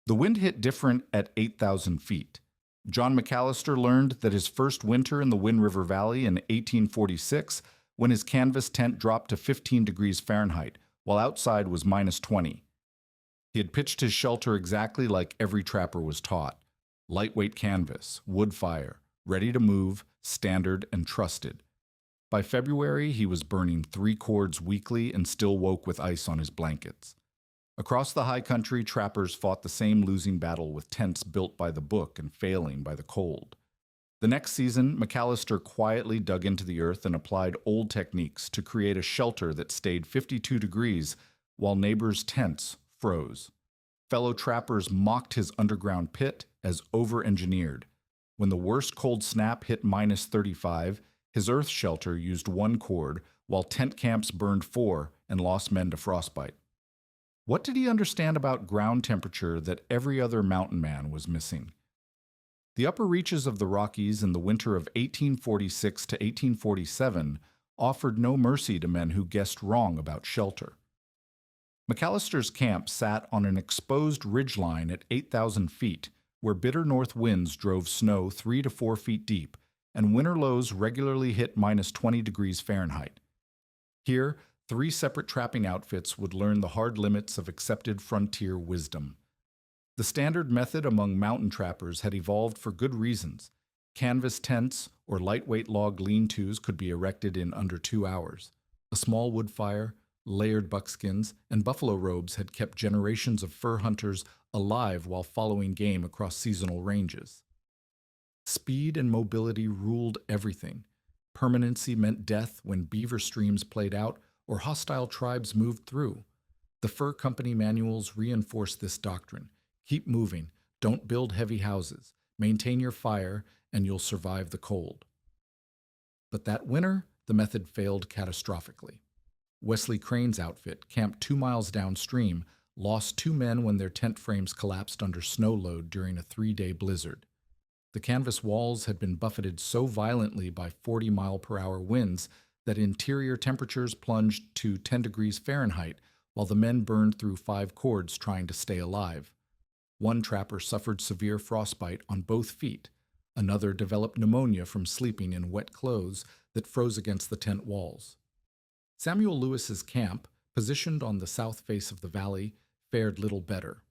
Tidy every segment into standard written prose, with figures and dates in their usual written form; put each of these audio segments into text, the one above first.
The wind hit different at 8,000 feet. John McAllister learned that his first winter in the Wind River Valley in 1846 when his canvas tent dropped to 15 degrees Fahrenheit, while outside was minus 20. He had pitched his shelter exactly like every trapper was taught: lightweight canvas, wood fire, ready to move, standard, and trusted. By February, he was burning 3 cords weekly and still woke with ice on his blankets. Across the high country, trappers fought the same losing battle with tents built by the book and failing by the cold. The next season, McAllister quietly dug into the earth and applied old techniques to create a shelter that stayed 52 degrees while neighbors' tents froze. Fellow trappers mocked his underground pit as over-engineered. When the worst cold snap hit minus 35, his earth shelter used 1 cord, while tent camps burned 4 and lost men to frostbite. What did he understand about ground temperature that every other mountain man was missing? The upper reaches of the Rockies in the winter of 1846 to 1847 offered no mercy to men who guessed wrong about shelter. McAllister's camp sat on an exposed ridgeline at 8,000 feet, where bitter north winds drove snow 3 to 4 feet deep, and winter lows regularly hit minus 20 degrees Fahrenheit. Here, 3 separate trapping outfits would learn the hard limits of accepted frontier wisdom. The standard method among mountain trappers had evolved for good reasons. Canvas tents or lightweight log lean-tos could be erected in under 2 hours. A small wood fire, layered buckskins, and buffalo robes had kept generations of fur hunters alive while following game across seasonal ranges. Speed and mobility ruled everything. Permanency meant death when beaver streams played out or hostile tribes moved through. The fur company manuals reinforced this doctrine. Keep moving, don't build heavy houses, maintain your fire, and you'll survive the cold. But that winter, the method failed catastrophically. Wesley Crane's outfit, camped 2 miles downstream, lost 2 men when their tent frames collapsed under snow load during a 3-day blizzard. The canvas walls had been buffeted so violently by 40-mile-per-hour winds that interior temperatures plunged to 10 degrees Fahrenheit while the men burned through 5 cords trying to stay alive. One trapper suffered severe frostbite on both feet. Another developed pneumonia from sleeping in wet clothes that froze against the tent walls. Samuel Lewis's camp, positioned on the south face of the valley, fared little better.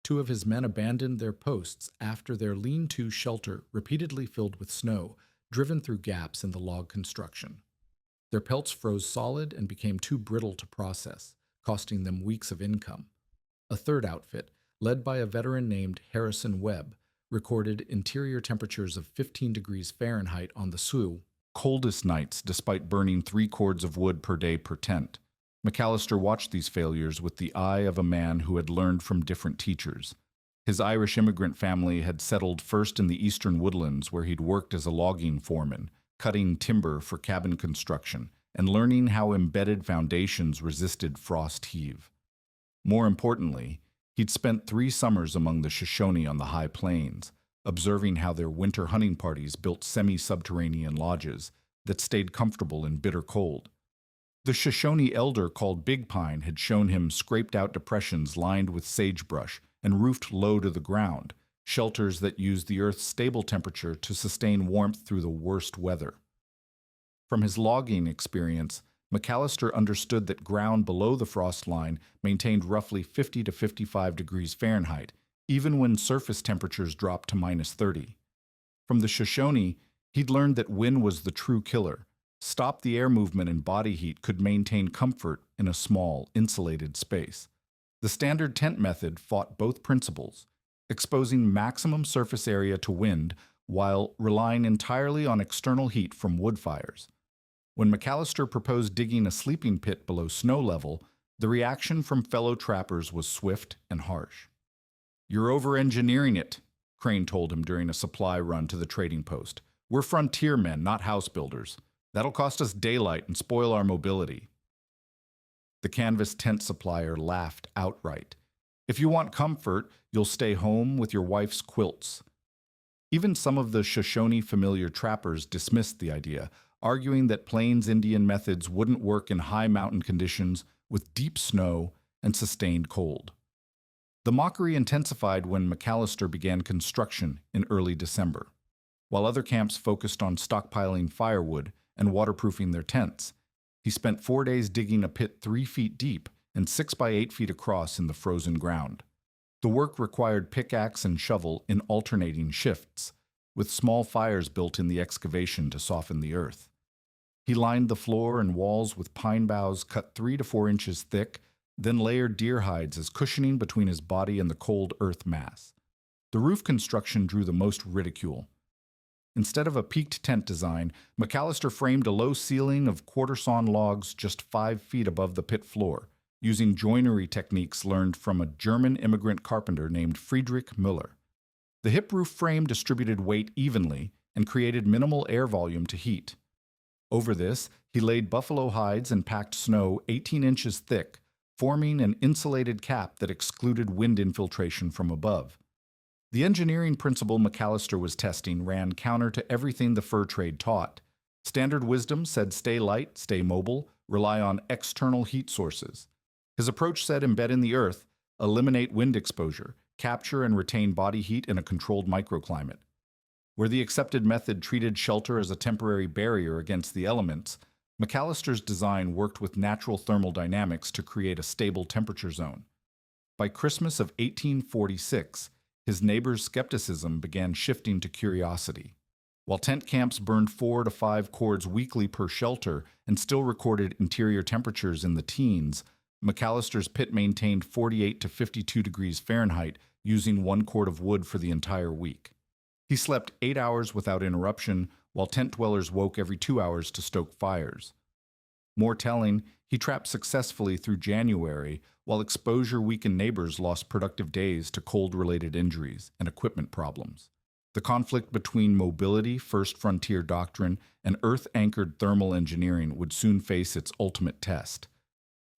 2 of his men abandoned their posts after their lean-to shelter repeatedly filled with snow, driven through gaps in the log construction. Their pelts froze solid and became too brittle to process, costing them weeks of income. A third outfit, led by a veteran named Harrison Webb, recorded interior temperatures of 15 degrees Fahrenheit on the Sioux, coldest nights despite burning 3 cords of wood per day per tent. McAllister watched these failures with the eye of a man who had learned from different teachers. His Irish immigrant family had settled first in the eastern woodlands where he'd worked as a logging foreman, cutting timber for cabin construction, and learning how embedded foundations resisted frost heave. More importantly, he'd spent 3 summers among the Shoshone on the high plains, observing how their winter hunting parties built semi-subterranean lodges that stayed comfortable in bitter cold. The Shoshone elder called Big Pine had shown him scraped-out depressions lined with sagebrush and roofed low to the ground, shelters that used the Earth's stable temperature to sustain warmth through the worst weather. From his logging experience, McAllister understood that ground below the frost line maintained roughly 50 to 55 degrees Fahrenheit, even when surface temperatures dropped to minus 30. From the Shoshone, he'd learned that wind was the true killer. Stop the air movement and body heat could maintain comfort in a small, insulated space. The standard tent method fought both principles, exposing maximum surface area to wind while relying entirely on external heat from wood fires. When McAllister proposed digging a sleeping pit below snow level, the reaction from fellow trappers was swift and harsh. "You're over-engineering it," Crane told him during a supply run to the trading post. "We're frontier men, not house builders. That'll cost us daylight and spoil our mobility." The canvas tent supplier laughed outright. "If you want comfort, you'll stay home with your wife's quilts." Even some of the Shoshone familiar trappers dismissed the idea, arguing that Plains Indian methods wouldn't work in high mountain conditions with deep snow and sustained cold. The mockery intensified when McAllister began construction in early December. While other camps focused on stockpiling firewood and waterproofing their tents, he spent 4 days digging a pit 3 feet deep and 6 by 8 feet across in the frozen ground. The work required pickaxe and shovel in alternating shifts, with small fires built in the excavation to soften the earth. He lined the floor and walls with pine boughs cut 3 to 4 inches thick, then layered deer hides as cushioning between his body and the cold earth mass. The roof construction drew the most ridicule. Instead of a peaked tent design, McAllister framed a low ceiling of quarter-sawn logs just 5 feet above the pit floor, using joinery techniques learned from a German immigrant carpenter named Friedrich Müller. The hip roof frame distributed weight evenly and created minimal air volume to heat. Over this, he laid buffalo hides and packed snow 18 inches thick, forming an insulated cap that excluded wind infiltration from above. The engineering principle McAllister was testing ran counter to everything the fur trade taught. Standard wisdom said stay light, stay mobile, rely on external heat sources. His approach said embed in the earth, eliminate wind exposure, capture and retain body heat in a controlled microclimate. Where the accepted method treated shelter as a temporary barrier against the elements, McAllister's design worked with natural thermal dynamics to create a stable temperature zone. By Christmas of 1846, his neighbors' skepticism began shifting to curiosity. While tent camps burned 4 to 5 cords weekly per shelter and still recorded interior temperatures in the teens, McAllister's pit maintained 48 to 52 degrees Fahrenheit using 1 cord of wood for the entire week. He slept 8 hours without interruption, while tent dwellers woke every 2 hours to stoke fires. More telling, he trapped successfully through January, while exposure-weakened neighbors lost productive days to cold-related injuries and equipment problems. The conflict between mobility, first frontier doctrine, and earth-anchored thermal engineering would soon face its ultimate test.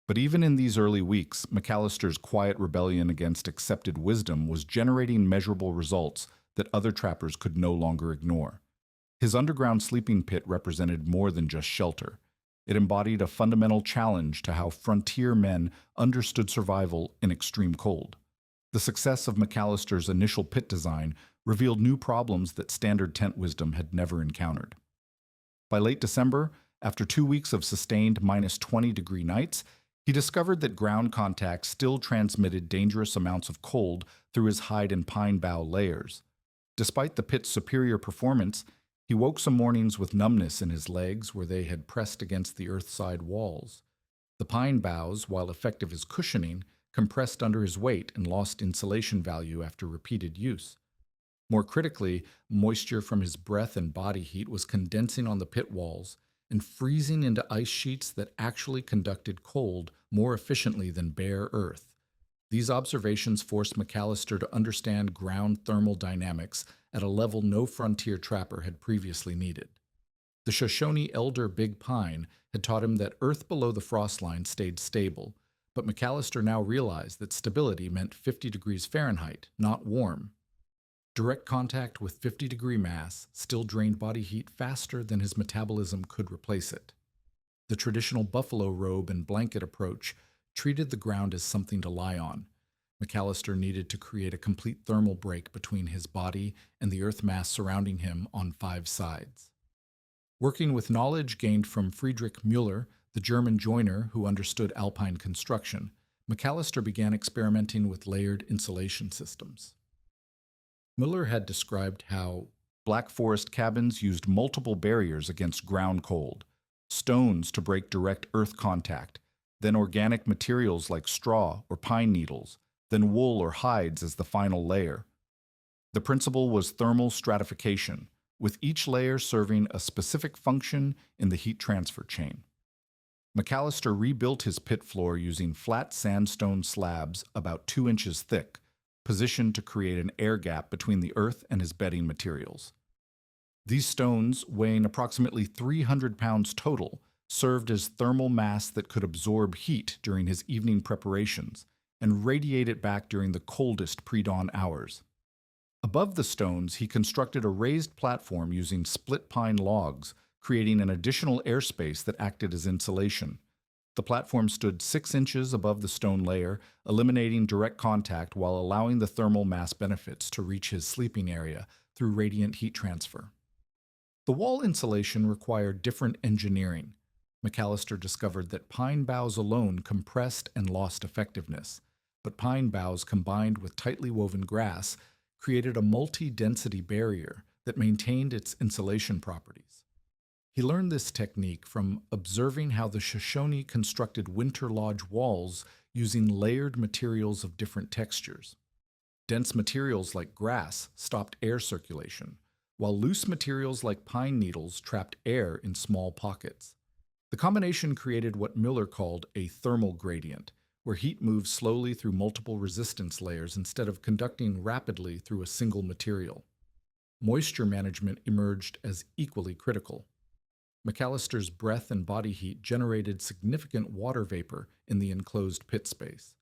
But even in these early weeks, McAllister's quiet rebellion against accepted wisdom was generating measurable results that other trappers could no longer ignore. His underground sleeping pit represented more than just shelter. It embodied a fundamental challenge to how frontier men understood survival in extreme cold. The success of McAllister's initial pit design revealed new problems that standard tent wisdom had never encountered. By late December, after 2 weeks of sustained -20-degree nights, he discovered that ground contact still transmitted dangerous amounts of cold through his hide and pine bough layers. Despite the pit's superior performance, he woke some mornings with numbness in his legs where they had pressed against the earthside walls. The pine boughs, while effective as cushioning, compressed under his weight and lost insulation value after repeated use. More critically, moisture from his breath and body heat was condensing on the pit walls and freezing into ice sheets that actually conducted cold more efficiently than bare earth. These observations forced McAllister to understand ground thermal dynamics at a level no frontier trapper had previously needed. The Shoshone elder big pine had taught him that earth below the frost line stayed stable, but McAllister now realized that stability meant 50 degrees Fahrenheit, not warm. Direct contact with 50-degree mass still drained body heat faster than his metabolism could replace it. The traditional buffalo robe and blanket approach treated the ground as something to lie on. McAllister needed to create a complete thermal break between his body and the earth mass surrounding him on 5 sides. Working with knowledge gained from Friedrich Müller, the German joiner who understood alpine construction, McAllister began experimenting with layered insulation systems. Müller had described how Black Forest cabins used multiple barriers against ground cold, stones to break direct earth contact, then organic materials like straw or pine needles, then wool or hides as the final layer. The principle was thermal stratification, with each layer serving a specific function in the heat transfer chain. McAllister rebuilt his pit floor using flat sandstone slabs about 2 inches thick, positioned to create an air gap between the earth and his bedding materials. These stones, weighing approximately 300 pounds total, served as thermal mass that could absorb heat during his evening preparations and radiate it back during the coldest pre-dawn hours. Above the stones, he constructed a raised platform using split pine logs, creating an additional airspace that acted as insulation. The platform stood 6 inches above the stone layer, eliminating direct contact while allowing the thermal mass benefits to reach his sleeping area through radiant heat transfer. The wall insulation required different engineering. McAllister discovered that pine boughs alone compressed and lost effectiveness, but pine boughs combined with tightly woven grass created a multi-density barrier that maintained its insulation properties. He learned this technique from observing how the Shoshone constructed winter lodge walls using layered materials of different textures. Dense materials like grass stopped air circulation, while loose materials like pine needles trapped air in small pockets. The combination created what Miller called a thermal gradient, where heat moves slowly through multiple resistance layers instead of conducting rapidly through a single material. Moisture management emerged as equally critical. McAllister's breath and body heat generated significant water vapor in the enclosed pit space.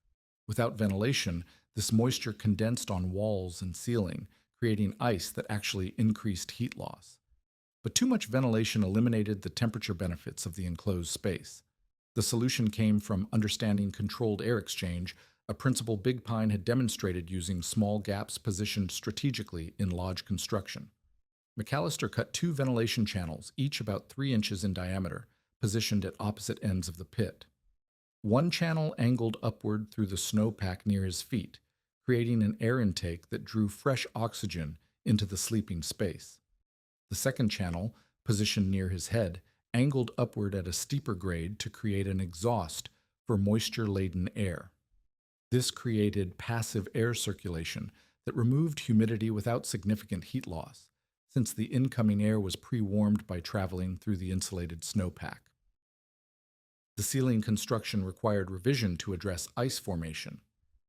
Without ventilation, this moisture condensed on walls and ceiling, creating ice that actually increased heat loss. But too much ventilation eliminated the temperature benefits of the enclosed space. The solution came from understanding controlled air exchange, a principle Big Pine had demonstrated using small gaps positioned strategically in lodge construction. McAllister cut 2 ventilation channels, each about 3 inches in diameter, positioned at opposite ends of the pit. One channel angled upward through the snowpack near his feet, creating an air intake that drew fresh oxygen into the sleeping space. The second channel, positioned near his head, angled upward at a steeper grade to create an exhaust for moisture-laden air. This created passive air circulation that removed humidity without significant heat loss, since the incoming air was pre-warmed by traveling through the insulated snowpack. The ceiling construction required revision to address ice formation.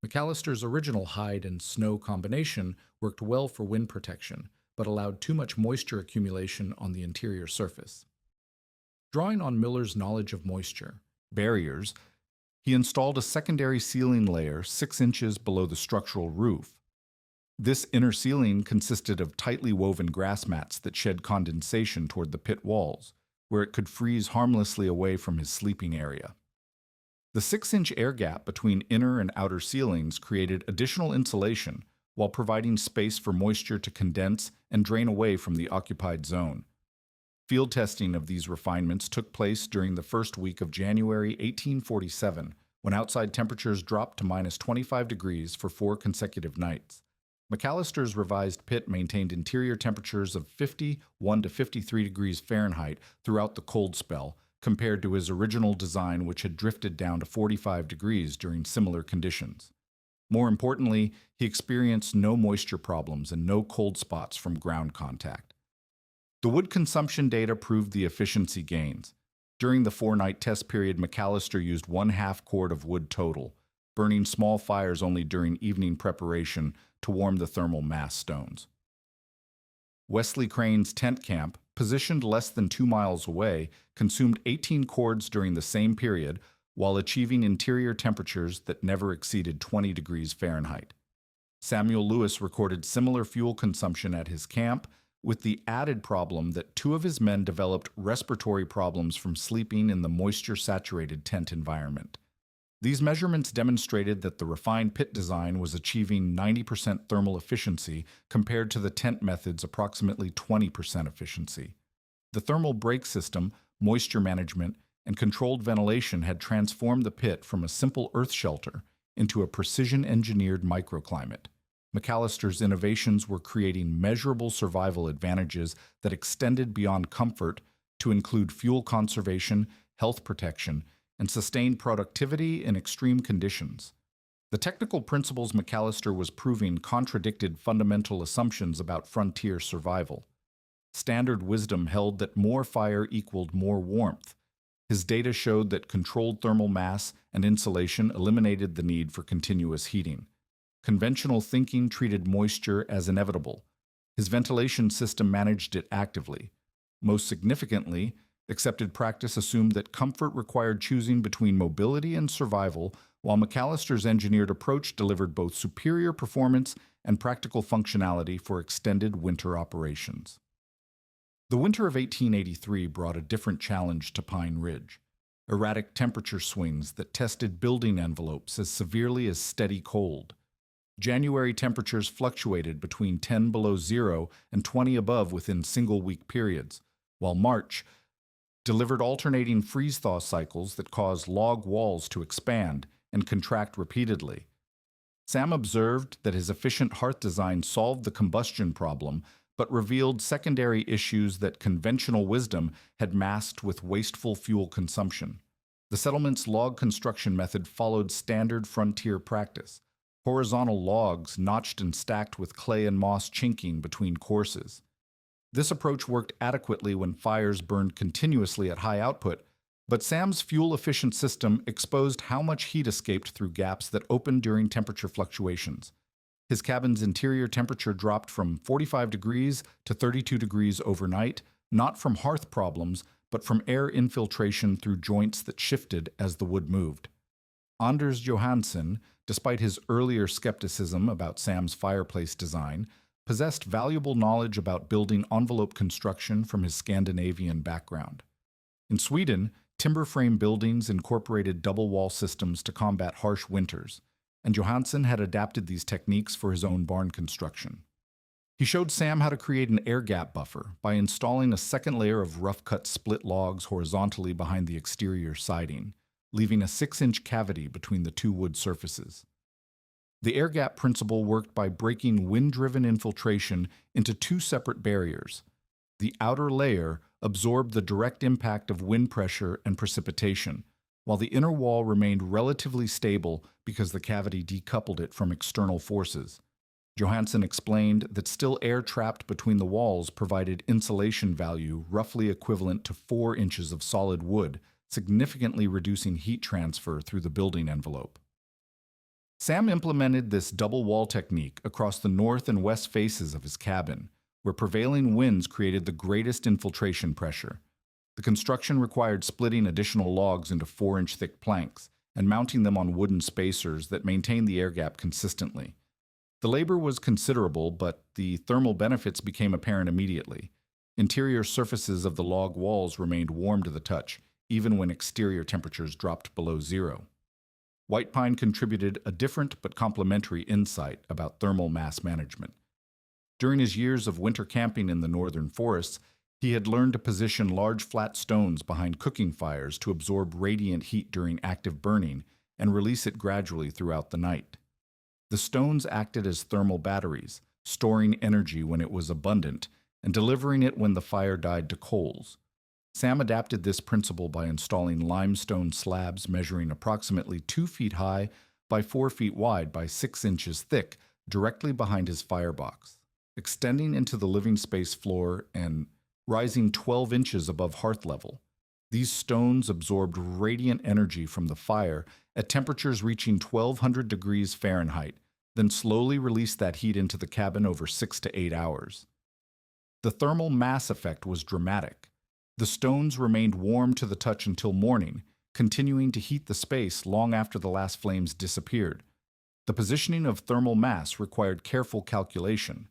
McAllister's original hide and snow combination worked well for wind protection, but allowed too much moisture accumulation on the interior surface. Drawing on Miller's knowledge of moisture barriers, he installed a secondary ceiling layer 6 inches below the structural roof. This inner ceiling consisted of tightly woven grass mats that shed condensation toward the pit walls, where it could freeze harmlessly away from his sleeping area. The 6-inch air gap between inner and outer ceilings created additional insulation while providing space for moisture to condense and drain away from the occupied zone. Field testing of these refinements took place during the first week of January 1847, when outside temperatures dropped to -25 degrees for 4 consecutive nights. McAllister's revised pit maintained interior temperatures of 51 to 53 degrees Fahrenheit throughout the cold spell, compared to his original design, which had drifted down to 45 degrees during similar conditions. More importantly, he experienced no moisture problems and no cold spots from ground contact. The wood consumption data proved the efficiency gains. During the 4-night test period, McAllister used 1/2 cord of wood total, burning small fires only during evening preparation to warm the thermal mass stones. Wesley Crane's tent camp, positioned less than 2 miles away, consumed 18 cords during the same period while achieving interior temperatures that never exceeded 20 degrees Fahrenheit. Samuel Lewis recorded similar fuel consumption at his camp, with the added problem that 2 of his men developed respiratory problems from sleeping in the moisture-saturated tent environment. These measurements demonstrated that the refined pit design was achieving 90% thermal efficiency compared to the tent method's approximately 20% efficiency. The thermal brake system, moisture management, and controlled ventilation had transformed the pit from a simple earth shelter into a precision-engineered microclimate. McAllister's innovations were creating measurable survival advantages that extended beyond comfort to include fuel conservation, health protection, and sustained productivity in extreme conditions. The technical principles McAllister was proving contradicted fundamental assumptions about frontier survival. Standard wisdom held that more fire equaled more warmth. His data showed that controlled thermal mass and insulation eliminated the need for continuous heating. Conventional thinking treated moisture as inevitable. His ventilation system managed it actively. Most significantly, accepted practice assumed that comfort required choosing between mobility and survival, while McAllister's engineered approach delivered both superior performance and practical functionality for extended winter operations. The winter of 1883 brought a different challenge to Pine Ridge. erratic temperature swings that tested building envelopes as severely as steady cold. January temperatures fluctuated between 10 below zero and 20 above within single-week periods, while March delivered alternating freeze-thaw cycles that caused log walls to expand and contract repeatedly. Sam observed that his efficient hearth design solved the combustion problem, but revealed secondary issues that conventional wisdom had masked with wasteful fuel consumption. The settlement's log construction method followed standard frontier practice: horizontal logs notched and stacked with clay and moss chinking between courses. This approach worked adequately when fires burned continuously at high output, but Sam's fuel-efficient system exposed how much heat escaped through gaps that opened during temperature fluctuations. His cabin's interior temperature dropped from 45 degrees to 32 degrees overnight, not from hearth problems, but from air infiltration through joints that shifted as the wood moved. Anders Johansson, despite his earlier skepticism about Sam's fireplace design, possessed valuable knowledge about building envelope construction from his Scandinavian background. In Sweden, timber frame buildings incorporated double wall systems to combat harsh winters, and Johansson had adapted these techniques for his own barn construction. He showed Sam how to create an air gap buffer by installing a second layer of rough-cut split logs horizontally behind the exterior siding, leaving a 6-inch cavity between the two wood surfaces. The air gap principle worked by breaking wind-driven infiltration into two separate barriers. The outer layer absorbed the direct impact of wind pressure and precipitation, while the inner wall remained relatively stable because the cavity decoupled it from external forces. Johansson explained that still air trapped between the walls provided insulation value roughly equivalent to 4 inches of solid wood, significantly reducing heat transfer through the building envelope. Sam implemented this double wall technique across the north and west faces of his cabin, where prevailing winds created the greatest infiltration pressure. The construction required splitting additional logs into 4-inch thick planks and mounting them on wooden spacers that maintained the air gap consistently. The labor was considerable, but the thermal benefits became apparent immediately. Interior surfaces of the log walls remained warm to the touch, even when exterior temperatures dropped below zero. White pine contributed a different but complementary insight about thermal mass management. During his years of winter camping in the northern forests, he had learned to position large flat stones behind cooking fires to absorb radiant heat during active burning and release it gradually throughout the night. The stones acted as thermal batteries, storing energy when it was abundant and delivering it when the fire died to coals. Sam adapted this principle by installing limestone slabs measuring approximately 2 feet high by 4 feet wide by 6 inches thick directly behind his firebox, extending into the living space floor and rising 12 inches above hearth level. These stones absorbed radiant energy from the fire at temperatures reaching 1,200 degrees Fahrenheit, then slowly released that heat into the cabin over 6 to 8 hours. The thermal mass effect was dramatic. The stones remained warm to the touch until morning, continuing to heat the space long after the last flames disappeared. The positioning of thermal mass required careful calculation.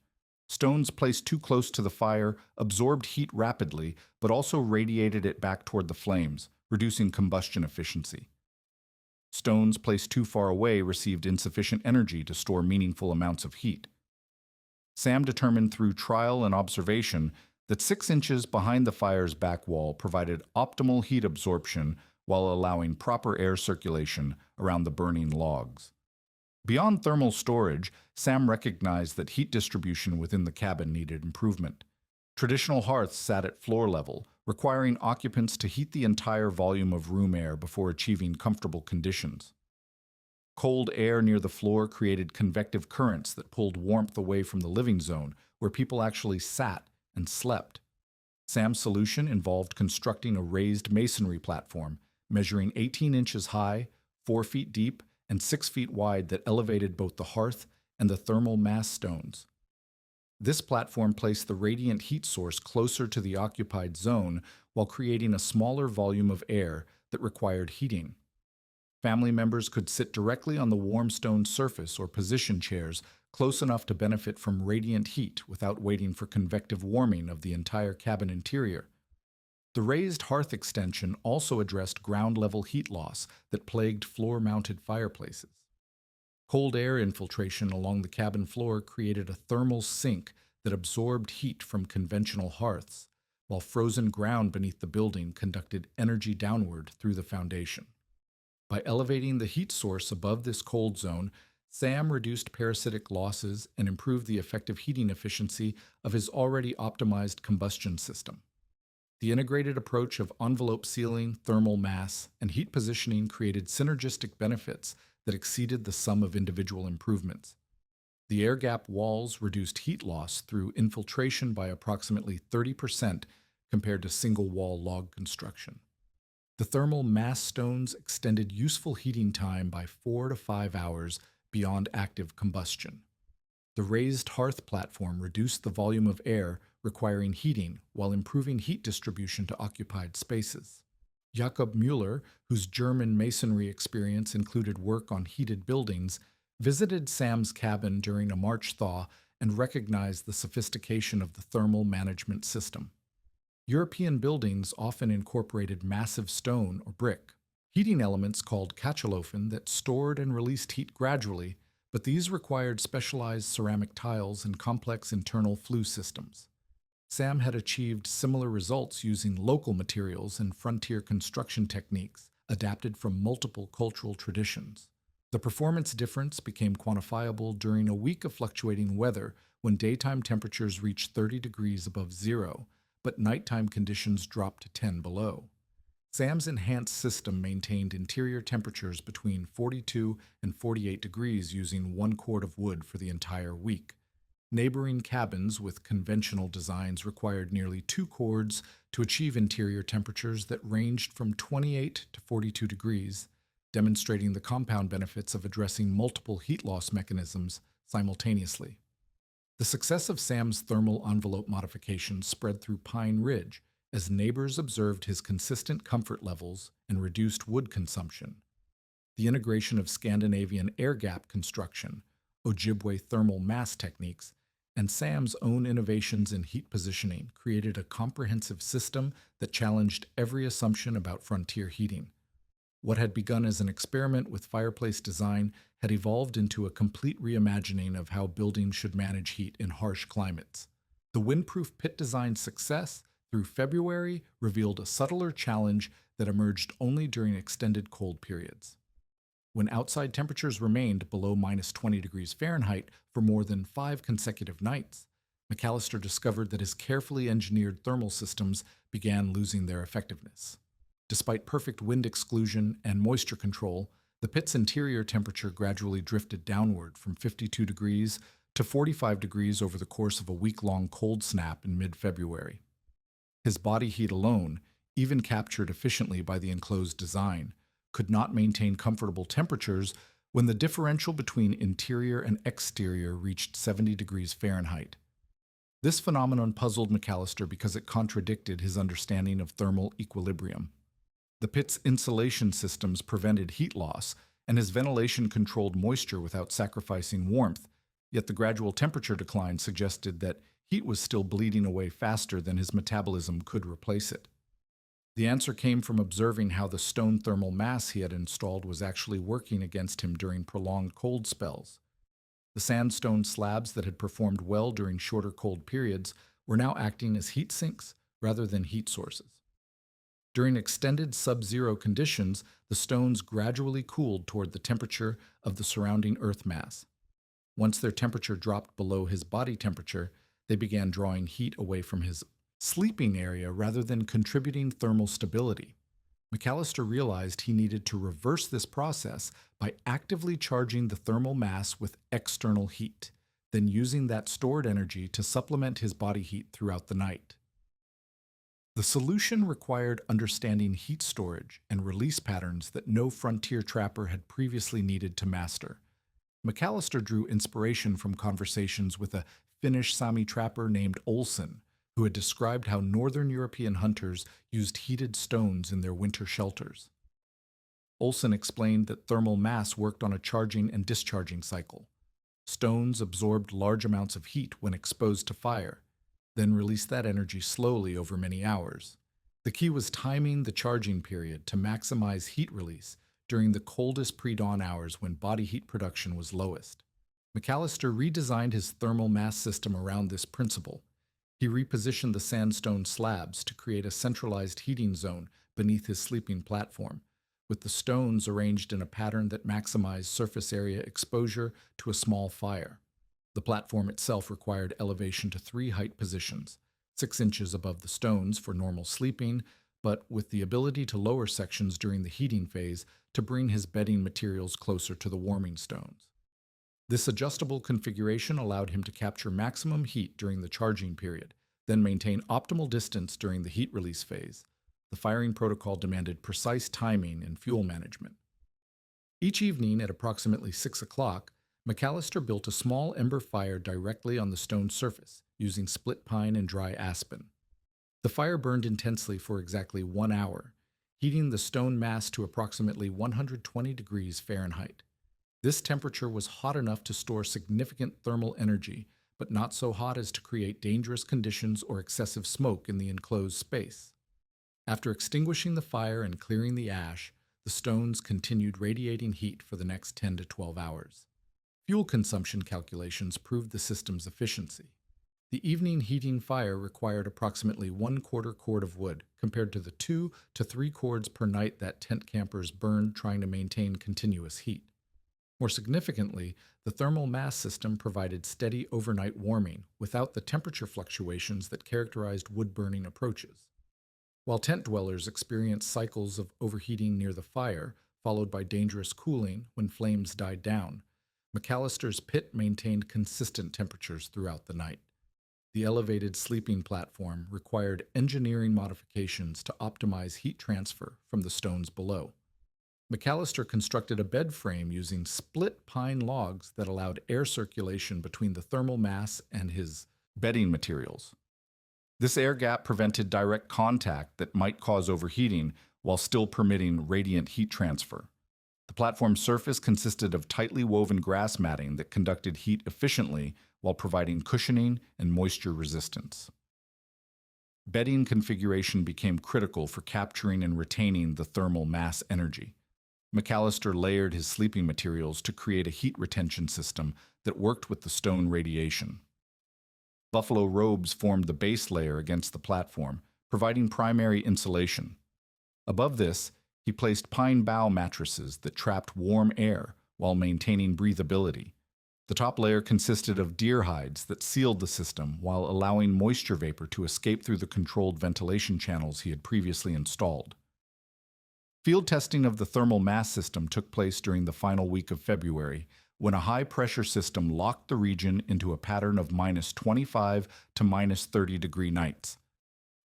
Stones placed too close to the fire absorbed heat rapidly, but also radiated it back toward the flames, reducing combustion efficiency. Stones placed too far away received insufficient energy to store meaningful amounts of heat. Sam determined through trial and observation that 6 inches behind the fire's back wall provided optimal heat absorption while allowing proper air circulation around the burning logs. Beyond thermal storage, Sam recognized that heat distribution within the cabin needed improvement. Traditional hearths sat at floor level, requiring occupants to heat the entire volume of room air before achieving comfortable conditions. Cold air near the floor created convective currents that pulled warmth away from the living zone, where people actually sat and slept. Sam's solution involved constructing a raised masonry platform measuring 18 inches high, 4 feet deep, and 6 feet wide that elevated both the hearth and the thermal mass stones. This platform placed the radiant heat source closer to the occupied zone while creating a smaller volume of air that required heating. Family members could sit directly on the warm stone surface or position chairs close enough to benefit from radiant heat without waiting for convective warming of the entire cabin interior. The raised hearth extension also addressed ground-level heat loss that plagued floor-mounted fireplaces. Cold air infiltration along the cabin floor created a thermal sink that absorbed heat from conventional hearths, while frozen ground beneath the building conducted energy downward through the foundation. By elevating the heat source above this cold zone, Sam reduced parasitic losses and improved the effective heating efficiency of his already optimized combustion system. The integrated approach of envelope sealing, thermal mass, and heat positioning created synergistic benefits that exceeded the sum of individual improvements. The air gap walls reduced heat loss through infiltration by approximately 30% compared to single-wall log construction. The thermal mass stones extended useful heating time by 4 to 5 hours beyond active combustion. The raised hearth platform reduced the volume of air requiring heating while improving heat distribution to occupied spaces. Jakob Müller, whose German masonry experience included work on heated buildings, visited Sam's cabin during a March thaw and recognized the sophistication of the thermal management system. European buildings often incorporated massive stone or brick, heating elements called Kachelofen that stored and released heat gradually, but these required specialized ceramic tiles and complex internal flue systems. Sam had achieved similar results using local materials and frontier construction techniques adapted from multiple cultural traditions. The performance difference became quantifiable during a week of fluctuating weather when daytime temperatures reached 30 degrees above zero, but nighttime conditions dropped to 10 below. Sam's enhanced system maintained interior temperatures between 42 and 48 degrees using 1 cord of wood for the entire week. Neighboring cabins with conventional designs required nearly 2 cords to achieve interior temperatures that ranged from 28 to 42 degrees, demonstrating the compound benefits of addressing multiple heat loss mechanisms simultaneously. The success of Sam's thermal envelope modification spread through Pine Ridge as neighbors observed his consistent comfort levels and reduced wood consumption. The integration of Scandinavian air gap construction, Ojibwe thermal mass techniques, and Sam's own innovations in heat positioning created a comprehensive system that challenged every assumption about frontier heating. What had begun as an experiment with fireplace design had evolved into a complete reimagining of how buildings should manage heat in harsh climates. The windproof pit design's success through February revealed a subtler challenge that emerged only during extended cold periods. When outside temperatures remained below -20 degrees Fahrenheit for more than 5 consecutive nights, McAllister discovered that his carefully engineered thermal systems began losing their effectiveness. Despite perfect wind exclusion and moisture control, the pit's interior temperature gradually drifted downward from 52 degrees to 45 degrees over the course of a week-long cold snap in mid-February. His body heat alone, even captured efficiently by the enclosed design, could not maintain comfortable temperatures when the differential between interior and exterior reached 70 degrees Fahrenheit. This phenomenon puzzled McAllister because it contradicted his understanding of thermal equilibrium. The pit's insulation systems prevented heat loss, and his ventilation controlled moisture without sacrificing warmth, yet the gradual temperature decline suggested that heat was still bleeding away faster than his metabolism could replace it. The answer came from observing how the stone thermal mass he had installed was actually working against him during prolonged cold spells. The sandstone slabs that had performed well during shorter cold periods were now acting as heat sinks rather than heat sources. During extended sub-zero conditions, the stones gradually cooled toward the temperature of the surrounding earth mass. Once their temperature dropped below his body temperature, they began drawing heat away from his sleeping area rather than contributing thermal stability. McAllister realized he needed to reverse this process by actively charging the thermal mass with external heat, then using that stored energy to supplement his body heat throughout the night. The solution required understanding heat storage and release patterns that no frontier trapper had previously needed to master. McAllister drew inspiration from conversations with a Finnish Sami trapper named Olsen, who had described how northern European hunters used heated stones in their winter shelters. Olsen explained that thermal mass worked on a charging and discharging cycle. Stones absorbed large amounts of heat when exposed to fire, then released that energy slowly over many hours. The key was timing the charging period to maximize heat release during the coldest pre-dawn hours when body heat production was lowest. McAllister redesigned his thermal mass system around this principle. He repositioned the sandstone slabs to create a centralized heating zone beneath his sleeping platform, with the stones arranged in a pattern that maximized surface area exposure to a small fire. The platform itself required elevation to 3 height positions, 6 inches above the stones for normal sleeping, but with the ability to lower sections during the heating phase to bring his bedding materials closer to the warming stones. This adjustable configuration allowed him to capture maximum heat during the charging period, then maintain optimal distance during the heat release phase. The firing protocol demanded precise timing and fuel management. Each evening at approximately 6 o'clock, McAllister built a small ember fire directly on the stone surface, using split pine and dry aspen. The fire burned intensely for exactly 1 hour, heating the stone mass to approximately 120 degrees Fahrenheit. This temperature was hot enough to store significant thermal energy, but not so hot as to create dangerous conditions or excessive smoke in the enclosed space. After extinguishing the fire and clearing the ash, the stones continued radiating heat for the next 10 to 12 hours. Fuel consumption calculations proved the system's efficiency. The evening heating fire required approximately 1/4 cord of wood, compared to the 2 to 3 cords per night that tent campers burned trying to maintain continuous heat. More significantly, the thermal mass system provided steady overnight warming without the temperature fluctuations that characterized wood-burning approaches. While tent dwellers experienced cycles of overheating near the fire, followed by dangerous cooling when flames died down, McAllister's pit maintained consistent temperatures throughout the night. The elevated sleeping platform required engineering modifications to optimize heat transfer from the stones below. McAllister constructed a bed frame using split pine logs that allowed air circulation between the thermal mass and his bedding materials. This air gap prevented direct contact that might cause overheating while still permitting radiant heat transfer. The platform's surface consisted of tightly woven grass matting that conducted heat efficiently while providing cushioning and moisture resistance. Bedding configuration became critical for capturing and retaining the thermal mass energy. McAllister layered his sleeping materials to create a heat retention system that worked with the stone radiation. Buffalo robes formed the base layer against the platform, providing primary insulation. Above this, he placed pine bough mattresses that trapped warm air while maintaining breathability. The top layer consisted of deer hides that sealed the system while allowing moisture vapor to escape through the controlled ventilation channels he had previously installed. Field testing of the thermal mass system took place during the final week of February, when a high-pressure system locked the region into a pattern of -25 to -30 degree nights.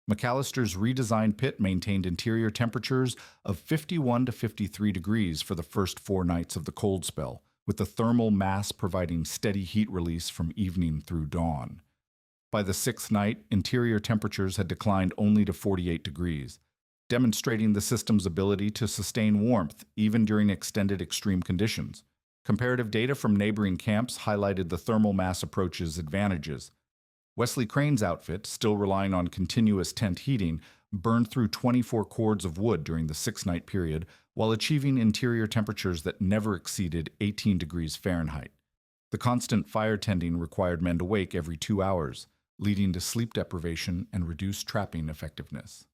McAllister's redesigned pit maintained interior temperatures of 51 to 53 degrees for the first 4 nights of the cold spell, with the thermal mass providing steady heat release from evening through dawn. By the 6th night, interior temperatures had declined only to 48 degrees, demonstrating the system's ability to sustain warmth even during extended extreme conditions. Comparative data from neighboring camps highlighted the thermal mass approach's advantages. Wesley Crane's outfit, still relying on continuous tent heating, burned through 24 cords of wood during the 6-night period while achieving interior temperatures that never exceeded 18 degrees Fahrenheit. The constant fire tending required men to wake every 2 hours, leading to sleep deprivation and reduced trapping effectiveness.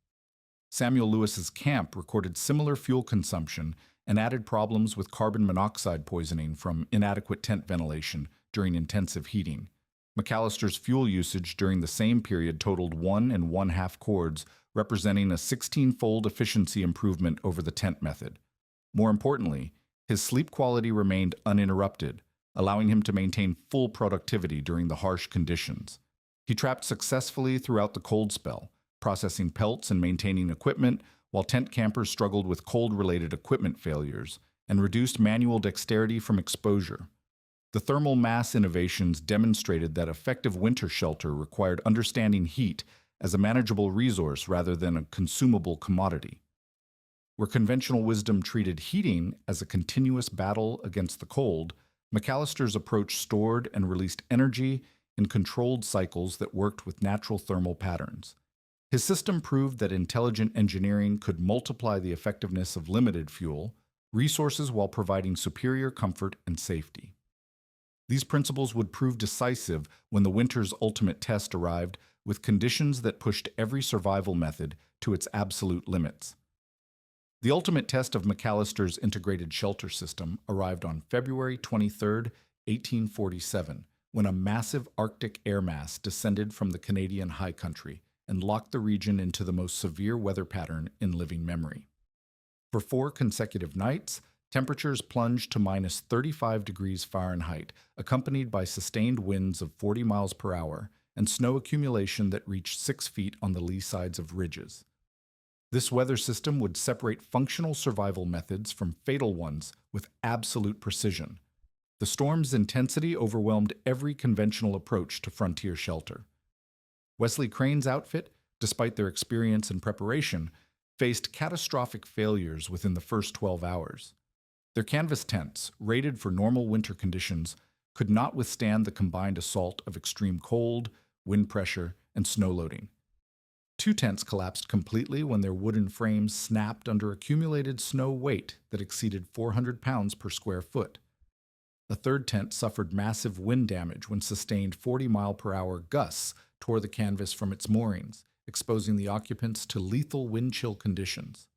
Samuel Lewis's camp recorded similar fuel consumption and added problems with carbon monoxide poisoning from inadequate tent ventilation during intensive heating. McAllister's fuel usage during the same period totaled 1 1/2 cords, representing a 16-fold efficiency improvement over the tent method. More importantly, his sleep quality remained uninterrupted, allowing him to maintain full productivity during the harsh conditions. He trapped successfully throughout the cold spell, processing pelts and maintaining equipment, while tent campers struggled with cold-related equipment failures and reduced manual dexterity from exposure. The thermal mass innovations demonstrated that effective winter shelter required understanding heat as a manageable resource rather than a consumable commodity. Where conventional wisdom treated heating as a continuous battle against the cold, McAllister's approach stored and released energy in controlled cycles that worked with natural thermal patterns. His system proved that intelligent engineering could multiply the effectiveness of limited fuel resources while providing superior comfort and safety. These principles would prove decisive when the winter's ultimate test arrived with conditions that pushed every survival method to its absolute limits. The ultimate test of McAllister's integrated shelter system arrived on February 23, 1847, when a massive Arctic air mass descended from the Canadian high country and locked the region into the most severe weather pattern in living memory. For 4 consecutive nights, temperatures plunged to minus 35 degrees Fahrenheit, accompanied by sustained winds of 40 miles per hour and snow accumulation that reached 6 feet on the lee sides of ridges. This weather system would separate functional survival methods from fatal ones with absolute precision. The storm's intensity overwhelmed every conventional approach to frontier shelter. Wesley Crane's outfit, despite their experience and preparation, faced catastrophic failures within the first 12 hours. Their canvas tents, rated for normal winter conditions, could not withstand the combined assault of extreme cold, wind pressure, and snow loading. 2 tents collapsed completely when their wooden frames snapped under accumulated snow weight that exceeded 400 pounds per square foot. A 3rd tent suffered massive wind damage when sustained 40-mile-per-hour gusts tore the canvas from its moorings, exposing the occupants to lethal wind chill conditions.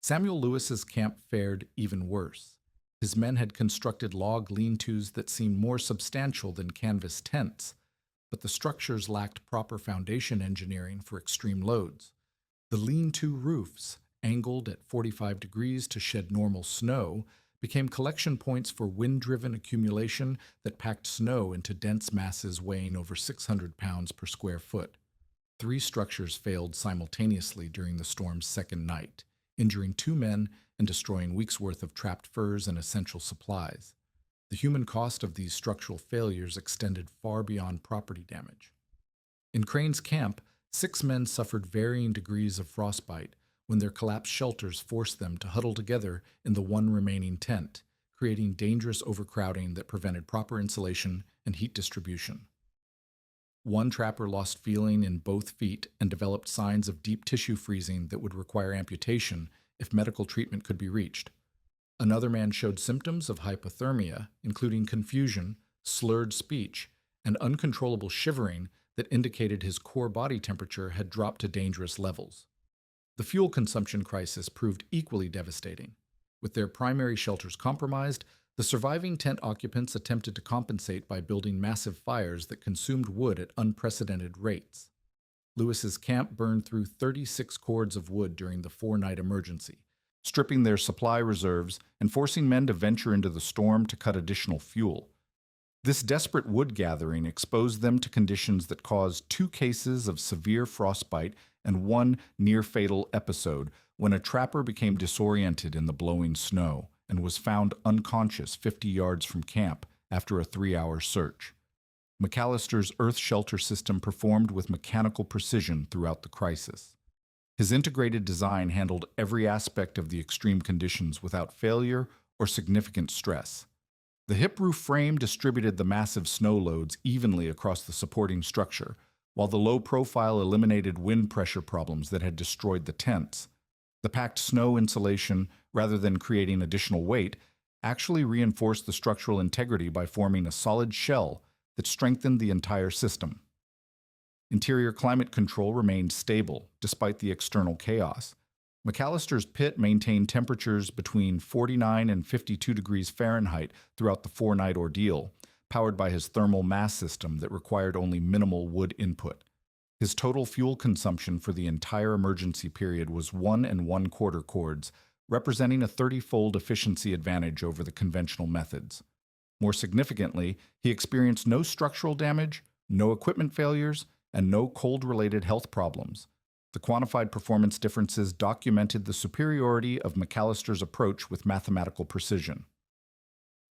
Samuel Lewis's camp fared even worse. His men had constructed log lean-tos that seemed more substantial than canvas tents, but the structures lacked proper foundation engineering for extreme loads. The lean-to roofs, angled at 45 degrees to shed normal snow, became collection points for wind-driven accumulation that packed snow into dense masses weighing over 600 pounds per square foot. 3 structures failed simultaneously during the storm's second night, injuring 2 men and destroying weeks' worth of trapped furs and essential supplies. The human cost of these structural failures extended far beyond property damage. In Crane's camp, 6 men suffered varying degrees of frostbite when their collapsed shelters forced them to huddle together in the one remaining tent, creating dangerous overcrowding that prevented proper insulation and heat distribution. One trapper lost feeling in both feet and developed signs of deep tissue freezing that would require amputation if medical treatment could be reached. Another man showed symptoms of hypothermia, including confusion, slurred speech, and uncontrollable shivering that indicated his core body temperature had dropped to dangerous levels. The fuel consumption crisis proved equally devastating. With their primary shelters compromised, the surviving tent occupants attempted to compensate by building massive fires that consumed wood at unprecedented rates. Lewis's camp burned through 36 cords of wood during the 4-night emergency, stripping their supply reserves and forcing men to venture into the storm to cut additional fuel. This desperate wood gathering exposed them to conditions that caused 2 cases of severe frostbite and 1 near-fatal episode when a trapper became disoriented in the blowing snow and was found unconscious 50 yards from camp after a 3-hour search. McAllister's earth shelter system performed with mechanical precision throughout the crisis. His integrated design handled every aspect of the extreme conditions without failure or significant stress. The hip roof frame distributed the massive snow loads evenly across the supporting structure, while the low profile eliminated wind pressure problems that had destroyed the tents. The packed snow insulation, rather than creating additional weight, actually reinforced the structural integrity by forming a solid shell that strengthened the entire system. Interior climate control remained stable, despite the external chaos. McAllister's pit maintained temperatures between 49 and 52 degrees Fahrenheit throughout the 4-night ordeal, powered by his thermal mass system that required only minimal wood input. His total fuel consumption for the entire emergency period was 1 1/4 cords, representing a 30-fold efficiency advantage over the conventional methods. More significantly, he experienced no structural damage, no equipment failures, and no cold-related health problems. The quantified performance differences documented the superiority of McAllister's approach with mathematical precision.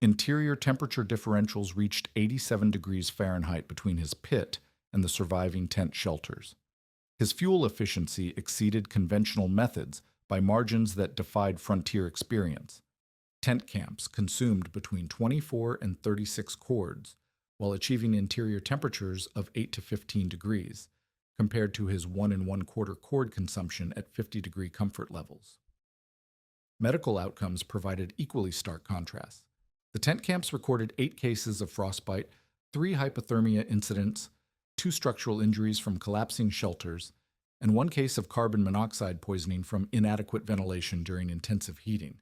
Interior temperature differentials reached 87 degrees Fahrenheit between his pit and the surviving tent shelters. His fuel efficiency exceeded conventional methods by margins that defied frontier experience. Tent camps consumed between 24 and 36 cords, while achieving interior temperatures of 8 to 15 degrees. compared to his 1 1/4 cord consumption at 50-degree comfort levels. Medical outcomes provided equally stark contrasts. The tent camps recorded 8 cases of frostbite, 3 hypothermia incidents, 2 structural injuries from collapsing shelters, and 1 case of carbon monoxide poisoning from inadequate ventilation during intensive heating.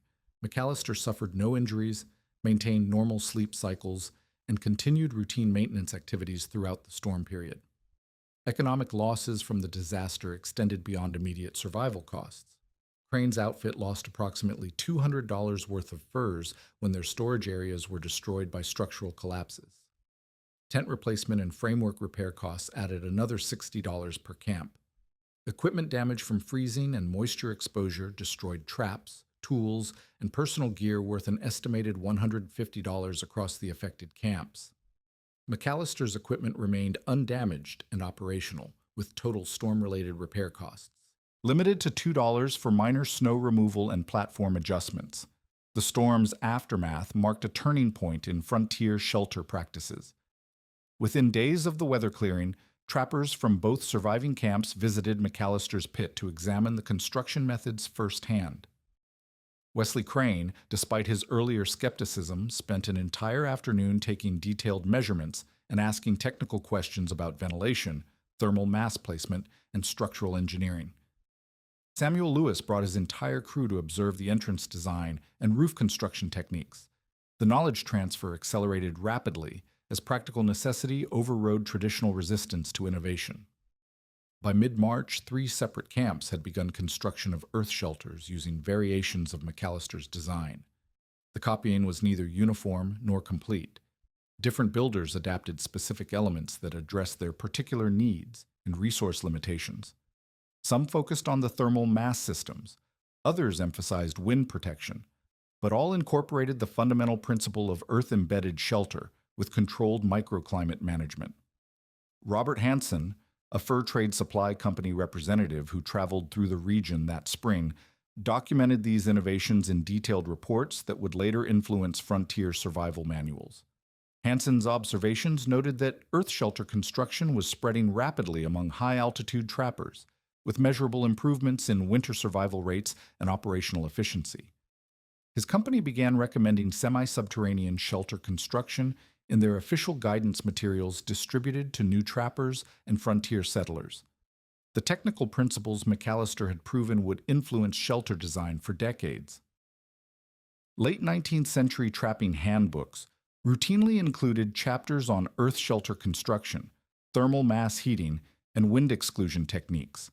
McAllister suffered no injuries, maintained normal sleep cycles, and continued routine maintenance activities throughout the storm period. Economic losses from the disaster extended beyond immediate survival costs. Crane's outfit lost approximately $200 worth of furs when their storage areas were destroyed by structural collapses. Tent replacement and framework repair costs added another $60 per camp. Equipment damage from freezing and moisture exposure destroyed traps, tools, and personal gear worth an estimated $150 across the affected camps. McAllister's equipment remained undamaged and operational, with total storm-related repair costs limited to $2 for minor snow removal and platform adjustments. The storm's aftermath marked a turning point in frontier shelter practices. Within days of the weather clearing, trappers from both surviving camps visited McAllister's pit to examine the construction methods firsthand. Wesley Crane, despite his earlier skepticism, spent an entire afternoon taking detailed measurements and asking technical questions about ventilation, thermal mass placement, and structural engineering. Samuel Lewis brought his entire crew to observe the entrance design and roof construction techniques. The knowledge transfer accelerated rapidly as practical necessity overrode traditional resistance to innovation. By mid-March, 3 separate camps had begun construction of earth shelters using variations of McAllister's design. The copying was neither uniform nor complete. Different builders adapted specific elements that addressed their particular needs and resource limitations. Some focused on the thermal mass systems, others emphasized wind protection, but all incorporated the fundamental principle of earth-embedded shelter with controlled microclimate management. Robert Hansen, a fur trade supply company representative who traveled through the region that spring, documented these innovations in detailed reports that would later influence frontier survival manuals. Hansen's observations noted that earth shelter construction was spreading rapidly among high-altitude trappers, with measurable improvements in winter survival rates and operational efficiency. His company began recommending semi-subterranean shelter construction in their official guidance materials distributed to new trappers and frontier settlers. The technical principles McAllister had proven would influence shelter design for decades. Late 19th century trapping handbooks routinely included chapters on earth shelter construction, thermal mass heating, and wind exclusion techniques.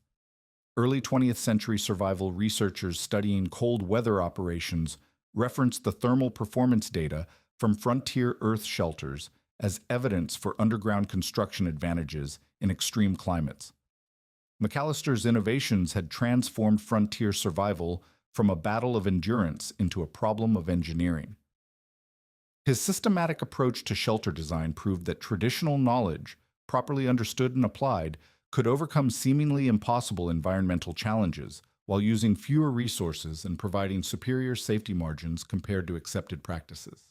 Early 20th century survival researchers studying cold weather operations referenced the thermal performance data from frontier earth shelters as evidence for underground construction advantages in extreme climates. McAllister's innovations had transformed frontier survival from a battle of endurance into a problem of engineering. His systematic approach to shelter design proved that traditional knowledge, properly understood and applied, could overcome seemingly impossible environmental challenges while using fewer resources and providing superior safety margins compared to accepted practices.